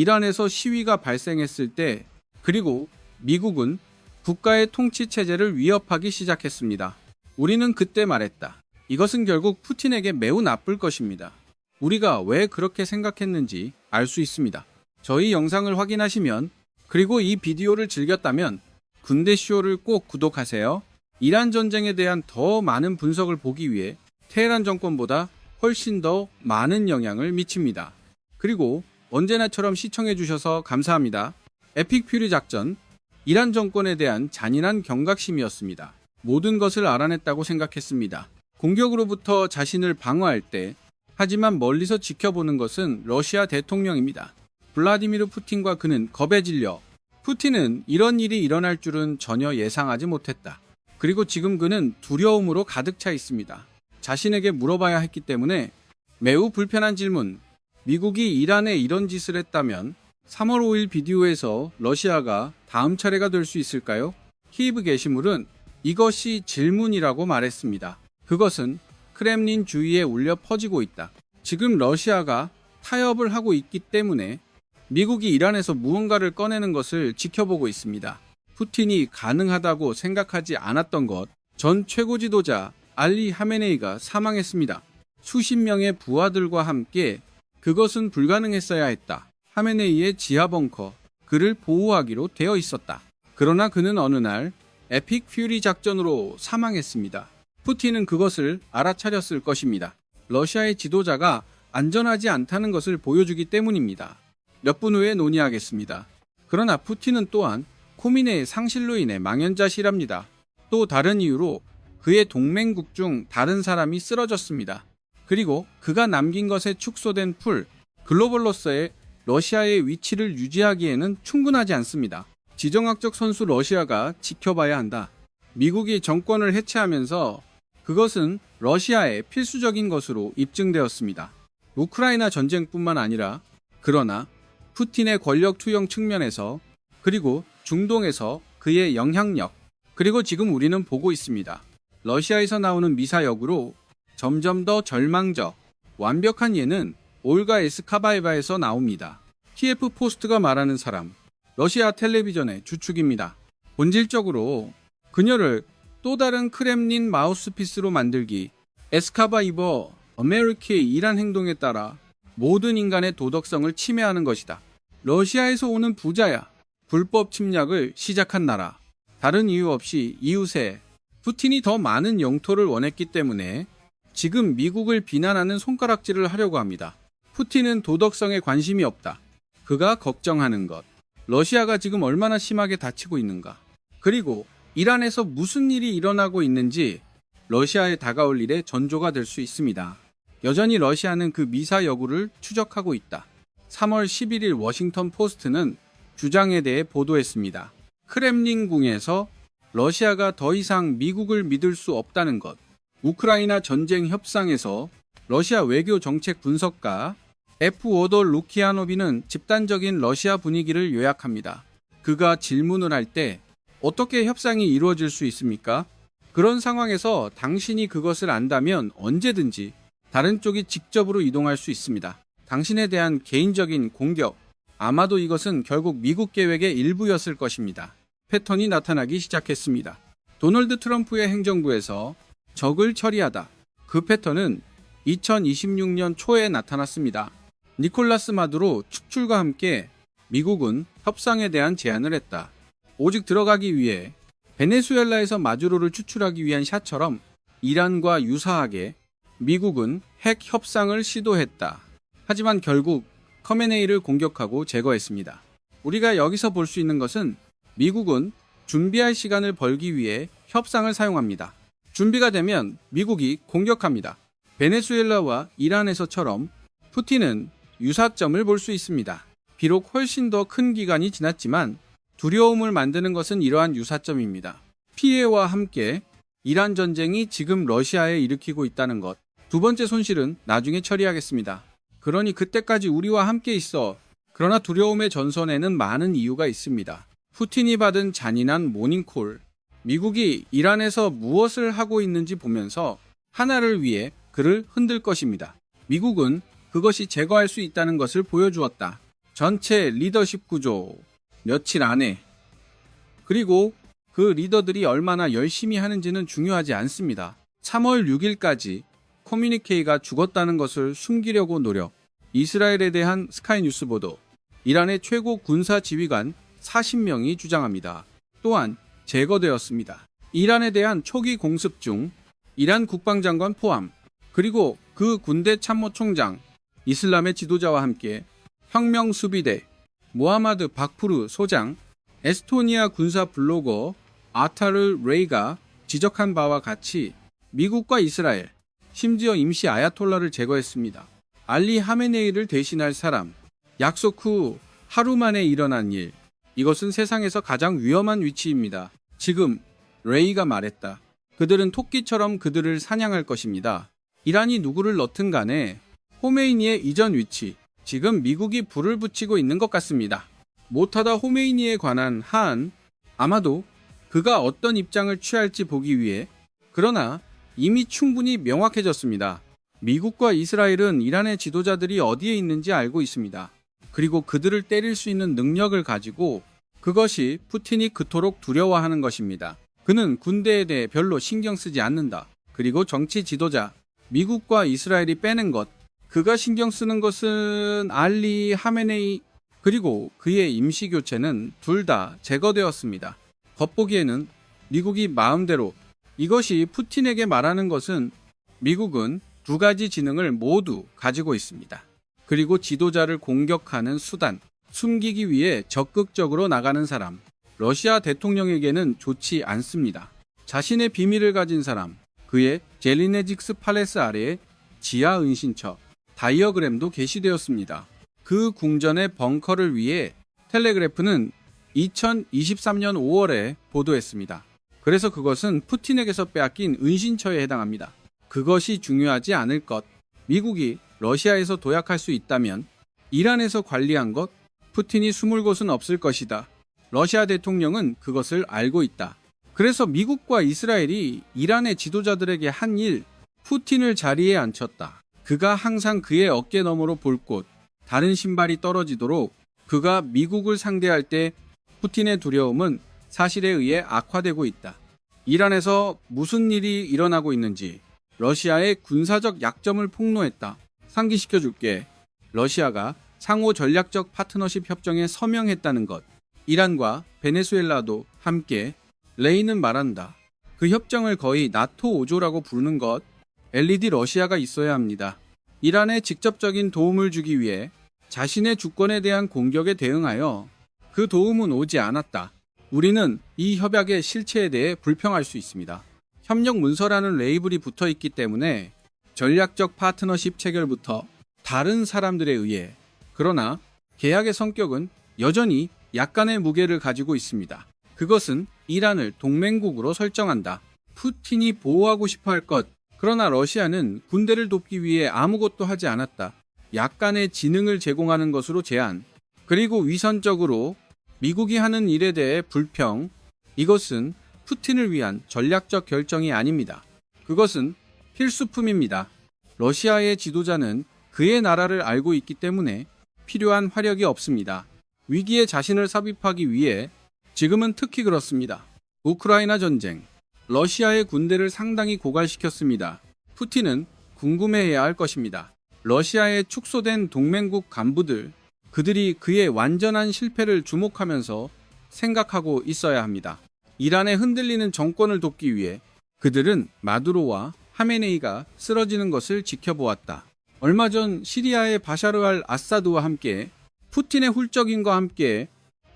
이란에서 시위가 발생했을 때, 그리고 미국은 국가의 통치 체제를 위협하기 시작했습니다. 우리는 그때 말했다. 이것은 결국 푸틴에게 매우 나쁠 것입니다. 우리가 왜 그렇게 생각했는지 알 수 있습니다. 저희 영상을 확인하시면, 그리고 이 비디오를 즐겼다면 군대쇼를 꼭 구독하세요. 이란 전쟁에 대한 더 많은 분석을 보기 위해 테헤란 정권보다 훨씬 더 많은 영향을 미칩니다. 그리고 언제나처럼 시청해주셔서 감사합니다. 에픽 퓨리 작전, 이란 정권에 대한 잔인한 경각심이었습니다. 모든 것을 알아냈다고 생각했습니다. 공격으로부터 자신을 방어할 때, 하지만 멀리서 지켜보는 것은 러시아 대통령입니다. 블라디미르 푸틴과 그는 겁에 질려 푸틴은 이런 일이 일어날 줄은 전혀 예상하지 못했다. 그리고 지금 그는 두려움으로 가득 차 있습니다. 자신에게 물어봐야 했기 때문에 매우 불편한 질문. 미국이 이란에 이런 짓을 했다면 3월 5일 비디오에서 러시아가 다음 차례가 될 수 있을까요? 키이브 게시물은 이것이 질문이라고 말했습니다. 그것은 크렘린 주위에 울려 퍼지고 있다. 지금 러시아가 타협을 하고 있기 때문에 미국이 이란에서 무언가를 꺼내는 것을 지켜보고 있습니다. 푸틴이 가능하다고 생각하지 않았던 것, 전 최고 지도자 알리 하메네이가 사망했습니다. 수십 명의 부하들과 함께 그것은 불가능했어야 했다. 하메네이의 지하 벙커, 그를 보호하기로 되어 있었다. 그러나 그는 어느 날 에픽 퓨리 작전으로 사망했습니다. 푸틴은 그것을 알아차렸을 것입니다. 러시아의 지도자가 안전하지 않다는 것을 보여주기 때문입니다. 몇 분 후에 논의하겠습니다. 그러나 푸틴은 또한 코미네의 상실로 인해 망연자실합니다. 또 다른 이유로 그의 동맹국 중 다른 사람이 쓰러졌습니다. 그리고 그가 남긴 것에 축소된 풀, 글로벌로서의 러시아의 위치를 유지하기에는 충분하지 않습니다. 지정학적 선수 러시아가 지켜봐야 한다. 미국이 정권을 해체하면서 그것은 러시아의 필수적인 것으로 입증되었습니다. 우크라이나 전쟁뿐만 아니라, 그러나 푸틴의 권력 투영 측면에서, 그리고 중동에서 그의 영향력, 그리고 지금 우리는 보고 있습니다. 러시아에서 나오는 미사역으로 점점 더 절망적, 완벽한 예는 올가 에스카바에바에서 나옵니다. TF 포스트가 말하는 사람, 러시아 텔레비전의 주축입니다. 본질적으로 그녀를 또 다른 크렘린 마우스피스로 만들기, 에스카바이버 아메리카의 이란 행동에 따라 모든 인간의 도덕성을 침해하는 것이다. 러시아에서 오는 부자야. 불법 침략을 시작한 나라. 다른 이유 없이 이웃에 푸틴이 더 많은 영토를 원했기 때문에 지금 미국을 비난하는 손가락질을 하려고 합니다. 푸틴은 도덕성에 관심이 없다. 그가 걱정하는 것. 러시아가 지금 얼마나 심하게 다치고 있는가. 그리고 이란에서 무슨 일이 일어나고 있는지 러시아에 다가올 일의 전조가 될 수 있습니다. 여전히 러시아는 그 미사 여부를 추적하고 있다. 3월 11일 워싱턴 포스트는 주장에 대해 보도했습니다. 크렘린궁에서 러시아가 더 이상 미국을 믿을 수 없다는 것. 우크라이나 전쟁 협상에서 러시아 외교 정책 분석가 F. 워더 루키아노비는 집단적인 러시아 분위기를 요약합니다. 그가 질문을 할 때 어떻게 협상이 이루어질 수 있습니까? 그런 상황에서 당신이 그것을 안다면 언제든지 다른 쪽이 직접으로 이동할 수 있습니다. 당신에 대한 개인적인 공격, 아마도 이것은 결국 미국 계획의 일부였을 것입니다. 패턴이 나타나기 시작했습니다. 도널드 트럼프의 행정부에서 적을 처리하다. 그 패턴은 2026년 초에 나타났습니다. 니콜라스 마두로 축출과 함께 미국은 협상에 대한 제안을 했다. 오직 들어가기 위해 베네수엘라에서 마두로를 추출하기 위한 샷처럼 이란과 유사하게 미국은 핵 협상을 시도했다. 하지만 결국 커메네이를 공격하고 제거했습니다. 우리가 여기서 볼 수 있는 것은 미국은 준비할 시간을 벌기 위해 협상을 사용합니다. 준비가 되면 미국이 공격합니다. 베네수엘라와 이란에서처럼 푸틴은 유사점을 볼 수 있습니다. 비록 훨씬 더 큰 기간이 지났지만 두려움을 만드는 것은 이러한 유사점입니다. 피해와 함께 이란 전쟁이 지금 러시아에 일으키고 있다는 것. 두 번째 손실은 나중에 처리하겠습니다. 그러니 그때까지 우리와 함께 있어. 그러나 두려움의 전선에는 많은 이유가 있습니다. 푸틴이 받은 잔인한 모닝콜. 미국이 이란에서 무엇을 하고 있는지 보면서 하나를 위해 그를 흔들 것입니다. 미국은 그것이 제거할 수 있다는 것을 보여주었다. 전체 리더십 구조, 며칠 안에, 그리고 그 리더들이 얼마나 열심히 하는지는 중요하지 않습니다. 3월 6일까지 코미니케이가 죽었다는 것을 숨기려고 노력. 이스라엘에 대한 스카이 뉴스 보도. 이란의 최고 군사 지휘관 40명이 주장합니다. 또한 제거되었습니다. 이란에 대한 초기 공습 중 이란 국방장관 포함, 그리고 그 군대 참모총장, 이슬람의 지도자와 함께 혁명 수비대, 모하마드 박푸르 소장, 에스토니아 군사 블로거 아타르 레이가 지적한 바와 같이 미국과 이스라엘, 심지어 임시 아야톨라를 제거했습니다. 알리 하메네이를 대신할 사람, 약속 후 하루 만에 일어난 일, 이것은 세상에서 가장 위험한 위치입니다. 지금 레이가 말했다. 그들은 토끼처럼 그들을 사냥할 것입니다. 이란이 누구를 넣든 간에 호메이니의 이전 위치, 지금 미국이 불을 붙이고 있는 것 같습니다. 모타다 호메이니에 관한 한, 아마도 그가 어떤 입장을 취할지 보기 위해, 그러나 이미 충분히 명확해졌습니다. 미국과 이스라엘은 이란의 지도자들이 어디에 있는지 알고 있습니다. 그리고 그들을 때릴 수 있는 능력을 가지고, 그것이 푸틴이 그토록 두려워하는 것입니다. 그는 군대에 대해 별로 신경 쓰지 않는다. 그리고 정치 지도자, 미국과 이스라엘이 빼는 것, 그가 신경 쓰는 것은 알리 하메네이, 그리고 그의 임시교체는 둘 다 제거되었습니다. 겉보기에는 미국이 마음대로, 이것이 푸틴에게 말하는 것은 미국은 두 가지 지능을 모두 가지고 있습니다. 그리고 지도자를 공격하는 수단, 숨기기 위해 적극적으로 나가는 사람, 러시아 대통령에게는 좋지 않습니다. 자신의 비밀을 가진 사람, 그의 젤리네직스 팔레스 아래에 지하 은신처, 다이어그램도 게시되었습니다. 그 궁전의 벙커를 위해 텔레그래프는 2023년 5월에 보도했습니다. 그래서 그것은 푸틴에게서 빼앗긴 은신처에 해당합니다. 그것이 중요하지 않을 것, 미국이 러시아에서 도약할 수 있다면 이란에서 관리한 것, 푸틴이 숨을 곳은 없을 것이다. 러시아 대통령은 그것을 알고 있다. 그래서 미국과 이스라엘이 이란의 지도자들에게 한 일, 푸틴을 자리에 앉혔다. 그가 항상 그의 어깨 너머로 볼 곳, 다른 신발이 떨어지도록 그가 미국을 상대할 때 푸틴의 두려움은 사실에 의해 악화되고 있다. 이란에서 무슨 일이 일어나고 있는지, 러시아의 군사적 약점을 폭로했다. 상기시켜줄게. 러시아가 상호 전략적 파트너십 협정에 서명했다는 것. 이란과 베네수엘라도 함께. 레이는 말한다. 그 협정을 거의 나토 5조라고 부르는 것. LED 러시아가 있어야 합니다. 이란에 직접적인 도움을 주기 위해 자신의 주권에 대한 공격에 대응하여 그 도움은 오지 않았다. 우리는 이 협약의 실체에 대해 불평할 수 있습니다. 협력 문서라는 레이블이 붙어 있기 때문에 전략적 파트너십 체결부터 다른 사람들에 의해, 그러나 계약의 성격은 여전히 약간의 무게를 가지고 있습니다. 그것은 이란을 동맹국으로 설정한다. 푸틴이 보호하고 싶어 할 것, 그러나 러시아는 군대를 돕기 위해 아무것도 하지 않았다. 약간의 지능을 제공하는 것으로 제한, 그리고 위선적으로 미국이 하는 일에 대해 불평, 이것은 푸틴을 위한 전략적 결정이 아닙니다. 그것은 필수품입니다. 러시아의 지도자는 그의 나라를 알고 있기 때문에 필요한 화력이 없습니다. 위기에 자신을 삽입하기 위해 지금은 특히 그렇습니다. 우크라이나 전쟁, 러시아의 군대를 상당히 고갈시켰습니다. 푸틴은 궁금해해야 할 것입니다. 러시아의 축소된 동맹국 간부들, 그들이 그의 완전한 실패를 주목하면서 생각하고 있어야 합니다. 이란의 흔들리는 정권을 돕기 위해 그들은 마두로와 하메네이가 쓰러지는 것을 지켜보았다. 얼마 전 시리아의 바샤르 알 아사드와 함께 푸틴의 훌쩍임과 함께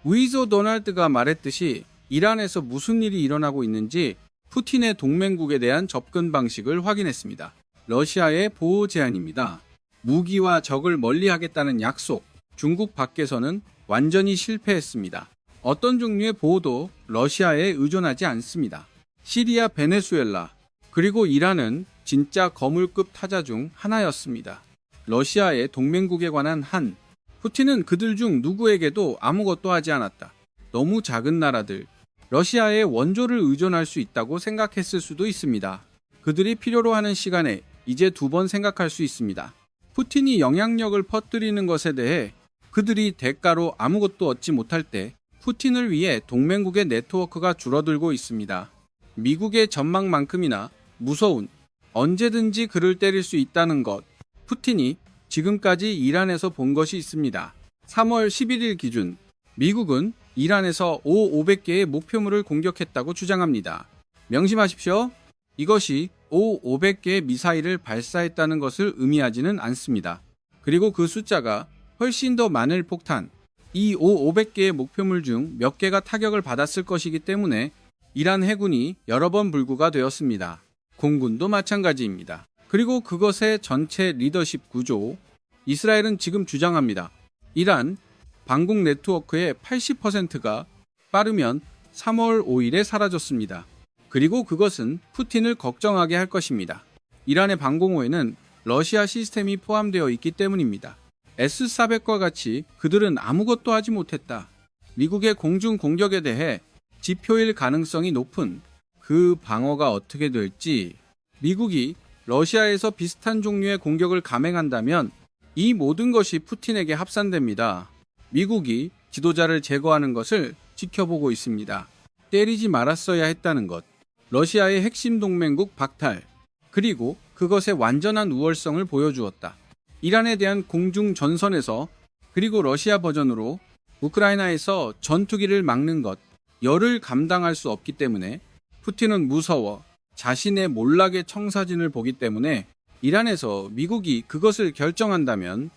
위조 도널드가 말했듯이 이란에서 무슨 일이 일어나고 있는지 푸틴의 동맹국에 대한 접근 방식을 확인했습니다. 러시아의 보호 제한입니다. 무기와 적을 멀리하겠다는 약속, 중국 밖에서는 완전히 실패했습니다. 어떤 종류의 보호도 러시아에 의존하지 않습니다. 시리아, 베네수엘라, 그리고 이란은 진짜 거물급 타자 중 하나였습니다. 러시아의 동맹국에 관한 한, 푸틴은 그들 중 누구에게도 아무것도 하지 않았다. 너무 작은 나라들, 러시아의 원조를 의존할 수 있다고 생각했을 수도 있습니다. 그들이 필요로 하는 시간에 이제 2번 생각할 수 있습니다. 푸틴이 영향력을 퍼뜨리는 것에 대해 그들이 대가로 아무것도 얻지 못할 때 푸틴을 위해 동맹국의 네트워크가 줄어들고 있습니다. 미국의 전망만큼이나 무서운, 언제든지 그를 때릴 수 있다는 것, 푸틴이 지금까지 이란에서 본 것이 있습니다. 3월 11일 기준 미국은 이란에서 O-500개의 목표물을 공격했다고 주장합니다. 명심하십시오. 이것이 O-500개의 미사일을 발사했다는 것을 의미하지는 않습니다. 그리고 그 숫자가 훨씬 더 많을 폭탄, 이 O-500개의 목표물 중 몇 개가 타격을 받았을 것이기 때문에 이란 해군이 여러 번 불구가 되었습니다. 공군도 마찬가지입니다. 그리고 그것의 전체 리더십 구조, 이스라엘은 지금 주장합니다. 이란 방공 네트워크의 80%가 빠르면 3월 5일에 사라졌습니다. 그리고 그것은 푸틴을 걱정하게 할 것입니다. 이란의 방공호에는 러시아 시스템이 포함되어 있기 때문입니다. S-400과 같이 그들은 아무것도 하지 못했다. 미국의 공중 공격에 대해 지표일 가능성이 높은 그 방어가 어떻게 될지, 미국이 러시아에서 비슷한 종류의 공격을 감행한다면 이 모든 것이 푸틴에게 합산됩니다. 미국이 지도자를 제거하는 것을 지켜보고 있습니다. 때리지 말았어야 했다는 것, 러시아의 핵심 동맹국 박탈, 그리고 그것의 완전한 우월성을 보여주었다. 이란에 대한 공중 전선에서, 그리고 러시아 버전으로 우크라이나에서 전투기를 막는 것, 열을 감당할 수 없기 때문에 푸틴은 무서워 자신의 몰락의 청사진을 보기 때문에 이란에서 미국이 그것을 결정한다면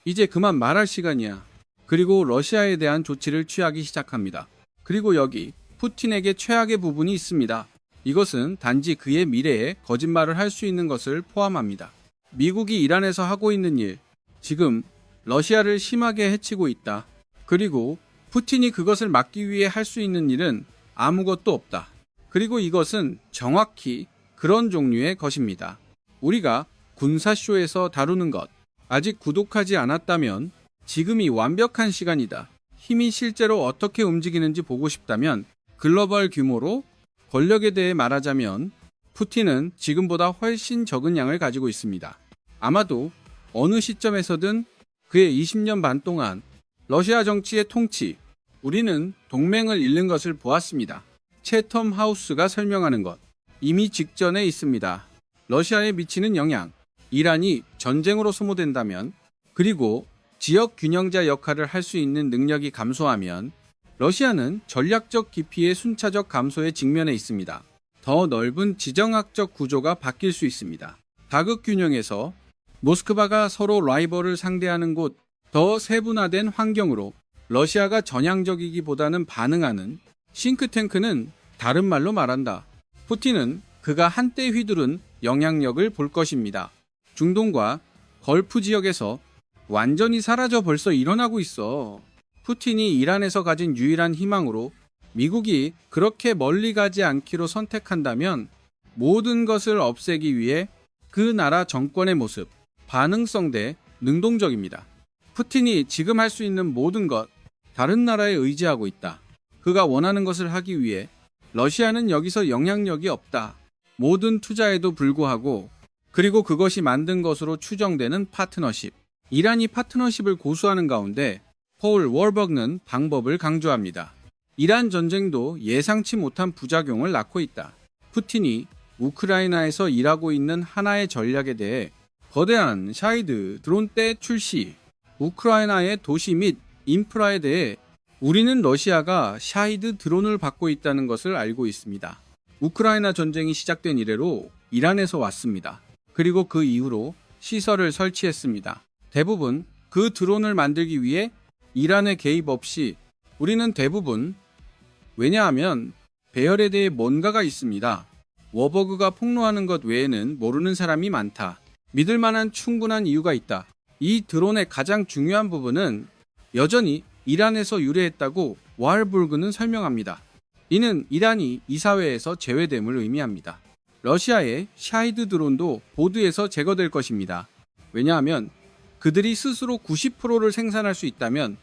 이제 그만 말할 시간이야. 그리고 러시아에 대한 조치를 취하기 시작합니다. 그리고 여기 푸틴에게 최악의 부분이 있습니다. 이것은 단지 그의 미래에 거짓말을 할 수 있는 것을 포함합니다. 미국이 이란에서 하고 있는 일, 지금 러시아를 심하게 해치고 있다. 그리고 푸틴이 그것을 막기 위해 할 수 있는 일은 아무것도 없다. 그리고 이것은 정확히 그런 종류의 것입니다. 우리가 군사쇼에서 다루는 것, 아직 구독하지 않았다면 지금이 완벽한 시간이다. 힘이 실제로 어떻게 움직이는지 보고 싶다면 글로벌 규모로 권력에 대해 말하자면 푸틴은 지금보다 훨씬 적은 양을 가지고 있습니다. 아마도 어느 시점에서든 그의 20년 반 동안 러시아 정치의 통치, 우리는 동맹을 잃는 것을 보았습니다. 채텀 하우스가 설명하는 것, 이미 직전에 있습니다. 러시아에 미치는 영향, 이란이 전쟁으로 소모된다면, 그리고 지역 균형자 역할을 할 수 있는 능력이 감소하면 러시아는 전략적 기피의 순차적 감소에 직면해 있습니다. 더 넓은 지정학적 구조가 바뀔 수 있습니다. 다극 균형에서 모스크바가 서로 라이벌을 상대하는 곳, 더 세분화된 환경으로 러시아가 전향적이기보다는 반응하는 싱크탱크는 다른 말로 말한다. 푸틴은 그가 한때 휘두른 영향력을 볼 것입니다. 중동과 걸프 지역에서 완전히 사라져 벌써 일어나고 있어. 푸틴이 이란에서 가진 유일한 희망으로 미국이 그렇게 멀리 가지 않기로 선택한다면 모든 것을 없애기 위해 그 나라 정권의 모습, 반응성 대 능동적입니다. 푸틴이 지금 할 수 있는 모든 것, 다른 나라에 의지하고 있다. 그가 원하는 것을 하기 위해 러시아는 여기서 영향력이 없다. 모든 투자에도 불구하고, 그리고 그것이 만든 것으로 추정되는 파트너십. 이란이 파트너십을 고수하는 가운데 폴 월버그는 방법을 강조합니다. 이란 전쟁도 예상치 못한 부작용을 낳고 있다. 푸틴이 우크라이나에서 일하고 있는 하나의 전략에 대해 거대한 샤이드 드론대 출시, 우크라이나의 도시 및 인프라에 대해 우리는 러시아가 샤이드 드론을 받고 있다는 것을 알고 있습니다. 우크라이나 전쟁이 시작된 이래로 이란에서 왔습니다. 그리고 그 이후로 시설을 설치했습니다. 대부분 그 드론을 만들기 위해 이란의 개입 없이 우리는 대부분, 왜냐하면 배열에 대해 뭔가가 있습니다. 워버그가 폭로하는 것 외에는 모르는 사람이 많다. 믿을 만한 충분한 이유가 있다. 이 드론의 가장 중요한 부분은 여전히 이란에서 유래했다고 와르부르그는 설명합니다. 이는 이란이 이 사회에서 제외됨을 의미합니다. 러시아의 샤이드 드론도 보드에서 제거될 것입니다. 왜냐하면 그들이 스스로 90%를 생산할 수 있다면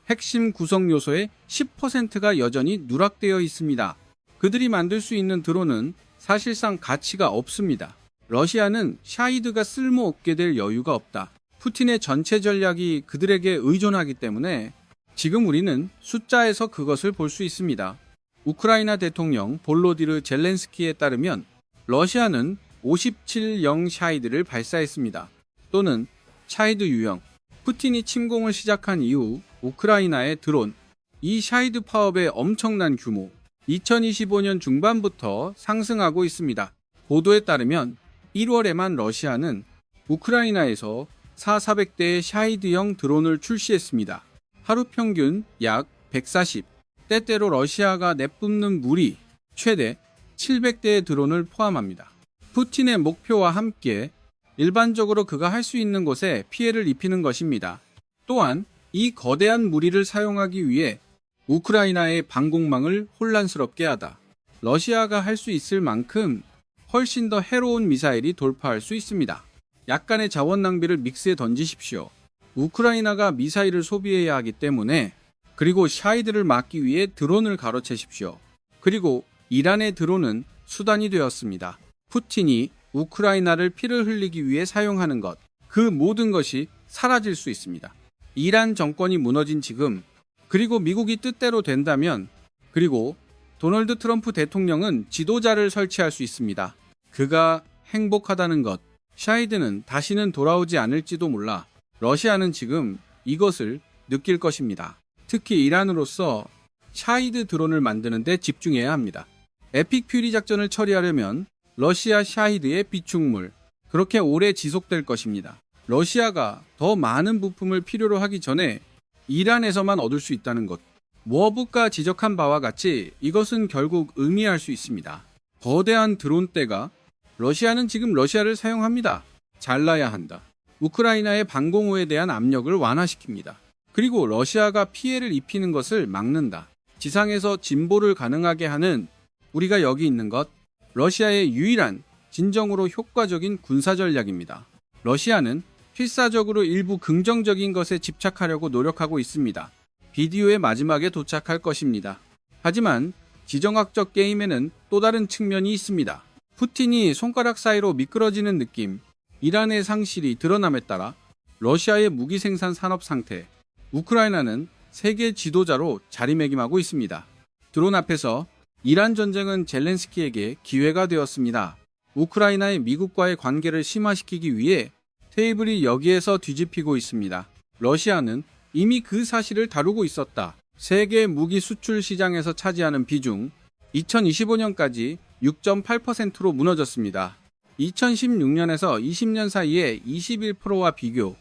핵심 구성 요소의 10%가 여전히 누락되어 있습니다. 그들이 만들 수 있는 드론은 사실상 가치가 없습니다. 러시아는 샤이드가 쓸모없게 될 여유가 없다. 푸틴의 전체 전략이 그들에게 의존하기 때문에 지금 우리는 숫자에서 그것을 볼 수 있습니다. 우크라이나 대통령 볼로디르 젤렌스키에 따르면 러시아는 57형 샤이드를 발사했습니다. 또는 샤이드 유형. 푸틴이 침공을 시작한 이후 우크라이나의 드론, 이 샤이드 파업의 엄청난 규모, 2025년 중반부터 상승하고 있습니다. 보도에 따르면 1월에만 러시아는 우크라이나에서 4,400대의 샤이드형 드론을 출시했습니다. 하루 평균 약 140, 때때로 러시아가 내뿜는 물이 최대 700대의 드론을 포함합니다. 푸틴의 목표와 함께 일반적으로 그가 할 수 있는 곳에 피해를 입히는 것입니다. 또한 이 거대한 무리를 사용하기 위해 우크라이나의 방공망을 혼란스럽게 하다. 러시아가 할 수 있을 만큼 훨씬 더 해로운 미사일이 돌파할 수 있습니다. 약간의 자원 낭비를 믹스에 던지십시오. 우크라이나가 미사일을 소비해야 하기 때문에, 그리고 샤이드를 막기 위해 드론을 가로채십시오. 그리고 이란의 드론은 수단이 되었습니다. 푸틴이 우크라이나를 피를 흘리기 위해 사용하는 것, 그 모든 것이 사라질 수 있습니다. 이란 정권이 무너진 지금, 그리고 미국이 뜻대로 된다면, 그리고 도널드 트럼프 대통령은 지도자를 설치할 수 있습니다. 그가 행복하다는 것, 샤이드는 다시는 돌아오지 않을지도 몰라. 러시아는 지금 이것을 느낄 것입니다. 특히 이란으로서 샤이드 드론을 만드는 데 집중해야 합니다. 에픽 퓨리 작전을 처리하려면 러시아 샤이드의 비축물, 그렇게 오래 지속될 것입니다. 러시아가 더 많은 부품을 필요로 하기 전에 이란에서만 얻을 수 있다는 것. 워브가 지적한 바와 같이 이것은 결국 의미할 수 있습니다. 거대한 드론대가 러시아는 지금 러시아를 사용합니다. 잘라야 한다. 우크라이나의 방공호에 대한 압력을 완화시킵니다. 그리고 러시아가 피해를 입히는 것을 막는다. 지상에서 진보를 가능하게 하는 우리가 여기 있는 것, 러시아의 유일한 진정으로 효과적인 군사 전략입니다. 러시아는 필사적으로 일부 긍정적인 것에 집착하려고 노력하고 있습니다. 비디오의 마지막에 도착할 것입니다. 하지만 지정학적 게임에는 또 다른 측면이 있습니다. 푸틴이 손가락 사이로 미끄러지는 느낌, 이란의 상실이 드러남에 따라 러시아의 무기 생산 산업 상태, 우크라이나는 세계 지도자로 자리매김하고 있습니다. 드론 앞에서 이란 전쟁은 젤렌스키에게 기회가 되었습니다. 우크라이나의 미국과의 관계를 심화시키기 위해 테이블이 여기에서 뒤집히고 있습니다. 러시아는 이미 그 사실을 다루고 있었다. 세계 무기 수출 시장에서 차지하는 비중 2025년까지 6.8%로 무너졌습니다. 2016년에서 20년 사이에 21%와 비교.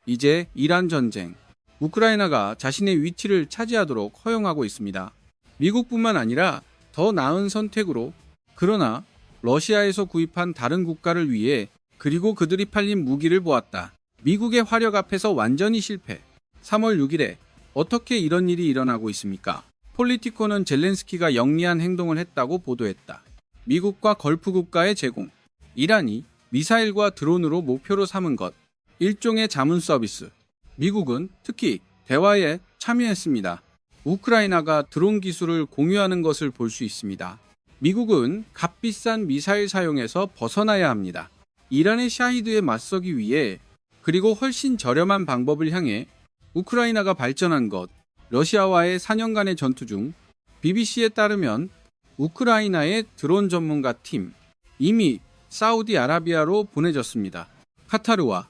이제 이란 전쟁, 우크라이나가 자신의 위치를 차지하도록 허용하고 있습니다. 미국뿐만 아니라 더 나은 선택으로, 그러나 러시아에서 구입한 다른 국가를 위해, 그리고 그들이 팔린 무기를 보았다. 미국의 화력 앞에서 완전히 실패. 3월 6일에 어떻게 이런 일이 일어나고 있습니까? 폴리티코는 젤렌스키가 영리한 행동을 했다고 보도했다. 미국과 걸프 국가의 제공, 이란이 미사일과 드론으로 목표로 삼은 것, 일종의 자문 서비스. 미국은 특히 대화에 참여했습니다. 우크라이나가 드론 기술을 공유하는 것을 볼 수 있습니다. 미국은 값비싼 미사일 사용에서 벗어나야 합니다. 이란의 샤히드에 맞서기 위해, 그리고 훨씬 저렴한 방법을 향해 우크라이나가 발전한 것. 러시아와의 4년간의 전투 중 BBC에 따르면 우크라이나의 드론 전문가 팀 이미 사우디아라비아로 보내졌습니다. 카타르와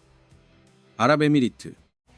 아랍에미리트,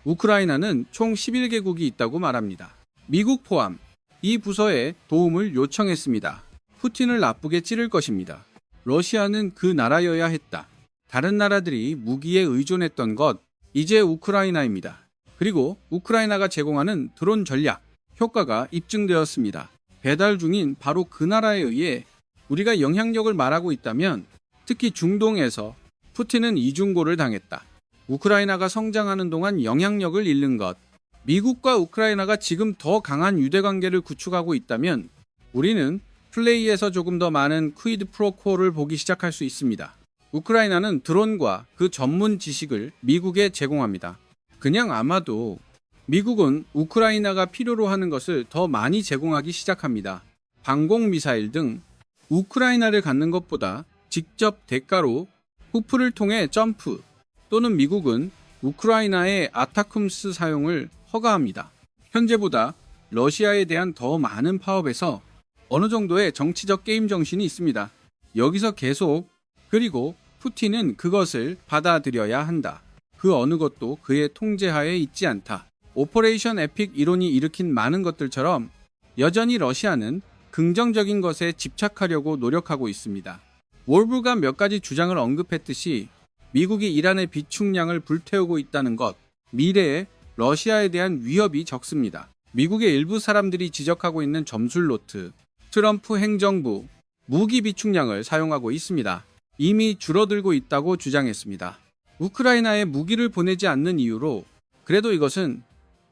우크라이나는 총 11개국이 있다고 말합니다. 미국 포함 이 부서에 도움을 요청했습니다. 푸틴을 나쁘게 찌를 것입니다. 러시아는 그 나라여야 했다. 다른 나라들이 무기에 의존했던 것, 이제 우크라이나입니다. 그리고 우크라이나가 제공하는 드론 전략 효과가 입증되었습니다. 배달 중인 바로 그 나라에 의해 우리가 영향력을 말하고 있다면, 특히 중동에서 푸틴은 이중고를 당했다. 우크라이나가 성장하는 동안 영향력을 잃는 것. 미국과 우크라이나가 지금 더 강한 유대관계를 구축하고 있다면 우리는 플레이에서 조금 더 많은 퀴드 프로코를 보기 시작할 수 있습니다. 우크라이나는 드론과 그 전문 지식을 미국에 제공합니다. 그냥 아마도 미국은 우크라이나가 필요로 하는 것을 더 많이 제공하기 시작합니다. 방공미사일 등 우크라이나를 갖는 것보다 직접 대가로 후프를 통해 점프, 또는 미국은 우크라이나의 아타쿰스 사용을 허가합니다. 현재보다 러시아에 대한 더 많은 파업에서 어느 정도의 정치적 게임 정신이 있습니다. 여기서 계속 그리고 푸틴은 그것을 받아들여야 한다. 그 어느 것도 그의 통제하에 있지 않다. 오퍼레이션 에픽 이론이 일으킨 많은 것들처럼 여전히 러시아는 긍정적인 것에 집착하려고 노력하고 있습니다. 월브가 몇 가지 주장을 언급했듯이 미국이 이란의 비축량을 불태우고 있다는 것, 미래에 러시아에 대한 위협이 적습니다. 미국의 일부 사람들이 지적하고 있는 점술 노트, 트럼프 행정부, 무기 비축량을 사용하고 있습니다. 이미 줄어들고 있다고 주장했습니다. 우크라이나에 무기를 보내지 않는 이유로 그래도 이것은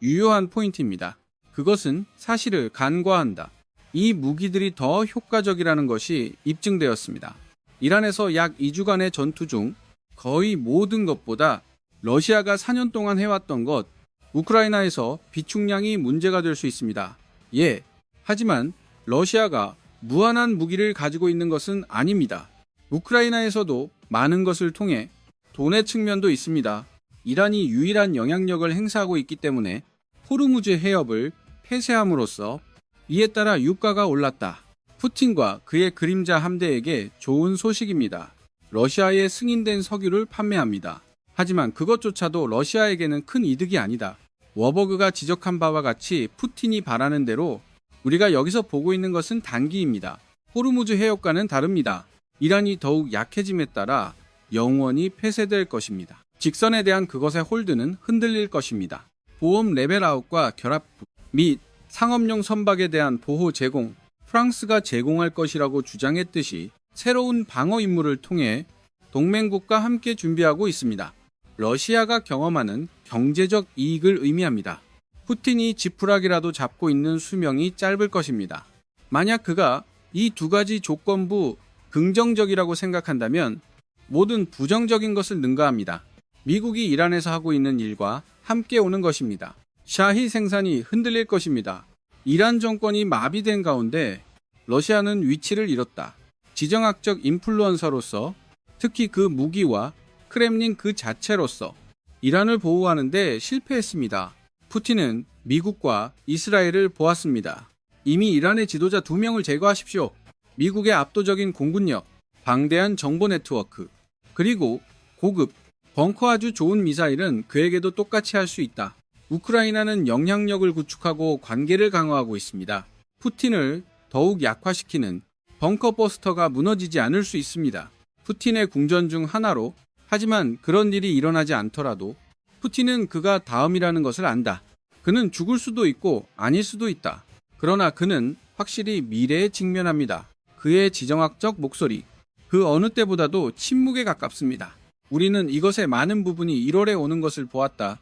유효한 포인트입니다. 그것은 사실을 간과한다. 이 무기들이 더 효과적이라는 것이 입증되었습니다. 이란에서 약 2주간의 전투 중 거의 모든 것보다 러시아가 4년 동안 해왔던 것, 우크라이나에서 비축량이 문제가 될 수 있습니다. 예, 하지만 러시아가 무한한 무기를 가지고 있는 것은 아닙니다. 우크라이나에서도 많은 것을 통해 돈의 측면도 있습니다. 이란이 유일한 영향력을 행사하고 있기 때문에 호르무즈 해협을 폐쇄함으로써 이에 따라 유가가 올랐다. 푸틴과 그의 그림자 함대에게 좋은 소식입니다. 러시아에 승인된 석유를 판매합니다. 하지만 그것조차도 러시아에게는 큰 이득이 아니다. 워버그가 지적한 바와 같이 푸틴이 바라는 대로 우리가 여기서 보고 있는 것은 단기입니다. 호르무즈 해협과는 다릅니다. 이란이 더욱 약해짐에 따라 영원히 폐쇄될 것입니다. 직선에 대한 그것의 홀드는 흔들릴 것입니다. 보험 레벨아웃과 결합 및 상업용 선박에 대한 보호 제공, 프랑스가 제공할 것이라고 주장했듯이 새로운 방어 임무를 통해 동맹국과 함께 준비하고 있습니다. 러시아가 경험하는 경제적 이익을 의미합니다. 푸틴이 지푸라기라도 잡고 있는 수명이 짧을 것입니다. 만약 그가 이 두 가지 조건부 긍정적이라고 생각한다면 모든 부정적인 것을 능가합니다. 미국이 이란에서 하고 있는 일과 함께 오는 것입니다. 샤히 생산이 흔들릴 것입니다. 이란 정권이 마비된 가운데 러시아는 위치를 잃었다. 지정학적 인플루언서로서 특히 그 무기와 크렘린 그 자체로서 이란을 보호하는 데 실패했습니다. 푸틴은 미국과 이스라엘을 보았습니다. 이미 이란의 지도자 2명을 제거하십시오. 미국의 압도적인 공군력, 방대한 정보 네트워크, 그리고 고급, 벙커 아주 좋은 미사일은 그에게도 똑같이 할 수 있다. 우크라이나는 영향력을 구축하고 관계를 강화하고 있습니다. 푸틴을 더욱 약화시키는 벙커 버스터가 무너지지 않을 수 있습니다. 푸틴의 궁전 중 하나로, 하지만 그런 일이 일어나지 않더라도 푸틴은 그가 다음이라는 것을 안다. 그는 죽을 수도 있고 아닐 수도 있다. 그러나 그는 확실히 미래에 직면합니다. 그의 지정학적 목소리, 그 어느 때보다도 침묵에 가깝습니다. 우리는 이것의 많은 부분이 1월에 오는 것을 보았다.